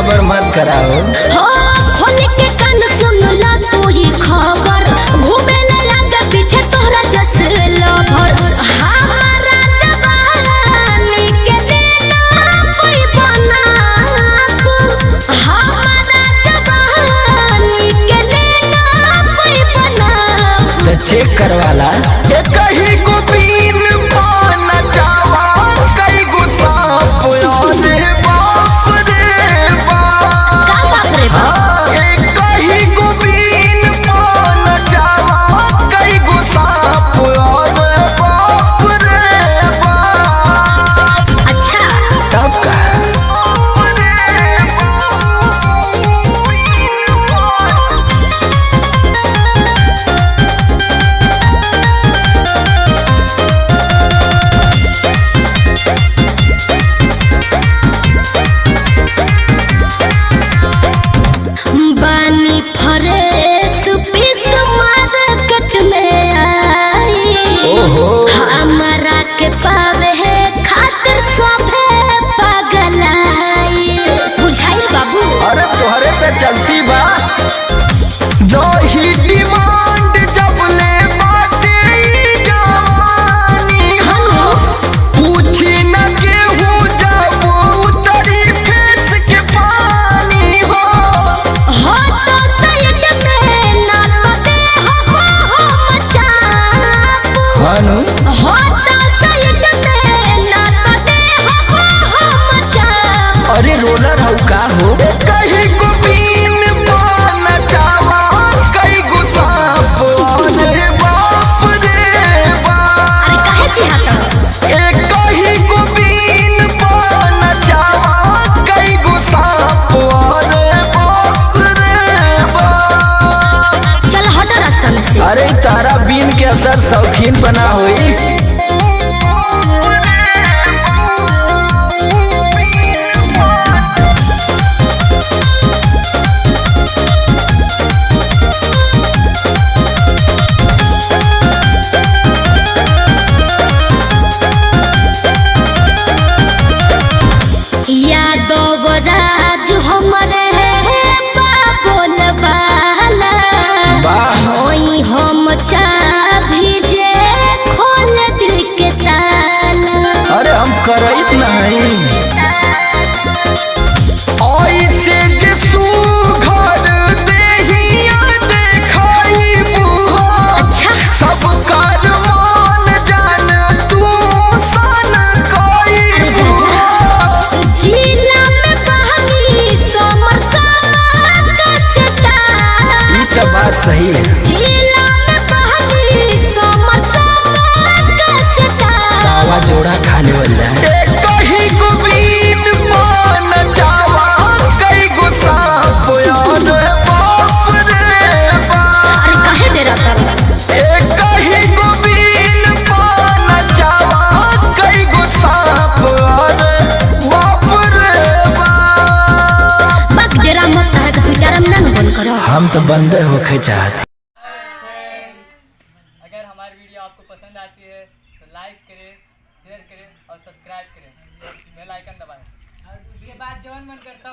खबर मत कराओ। हो खोल के कान सुन ला तू ये खबर, घूमे लगा पीछे तोहरा जस लभर। हमारा जवानी के लेना कोई बनाप, हमारा जवानी के लेना कोई बनाप। तो चेक करवाला। कहीं को बीन पाना चावा, कई को सांप रे बाप रे बाप। का बाप रे बाप? कहीं को बीन पाना चावा, कई को सांप रे बाप रे बाप। अच्छा तब का बानी फरेस पीस मार्केट में आई। ओहो हमारा के पावे है खातिर सभे पागल आई। बुझाई बाबू? अरे तोहरे पे चलती बा दही डिमांड जब ले बाटे जवानी हो, पूछी न केहू जब उतरी फेस के पानी हो। हो तो साइड में ना तो दे हो चाप। हानु हो तो साइड में ना तो दे हो चाप। अरे रोलर हऊ का हो। कहीं को बीन पाना चावा, कई को सांप रे बाप रे बाप। अरे काहे चिहाता? कहीं को बीन पाना चावा, कई को सांप रे बाप रे बाप। चल हटो रास्ता में से। अरे तारा बीन के असर शौकीन बना हुई। यादव राज हमरे बाबोल बाला। वाह होई हम चाभी जे खोल दिल के ताला। अरे हम करइत नहीं ऐसे जे सुघर देहिया देखाई बुहा। अच्छा सब कर मान जान तू सन कोई। अरे जा जा। जिला में बहनी समरसावा का सेटा। ई तो बात सही है। जिला में बहनी समरसावा का सेटा। दावा जोड़ा खाने वाला कहीं को बीन पान चावा, कई को सांप रे बाप रे बाप। अरे काहे डेरा कर? कहीं को बीन पान चावा, कई को सांप रे बाप रे बाप। बक डेरा मत है कि पिटारम ना बंद करो। हम तो बंदे होके चाहते। अगर हमारी वीडियो आपको पसंद आती है तो लाइक करें, शेयर करें और सब्सक्राइब करें, बेल आइकन दबाएं और उसके बाद जौन मन करता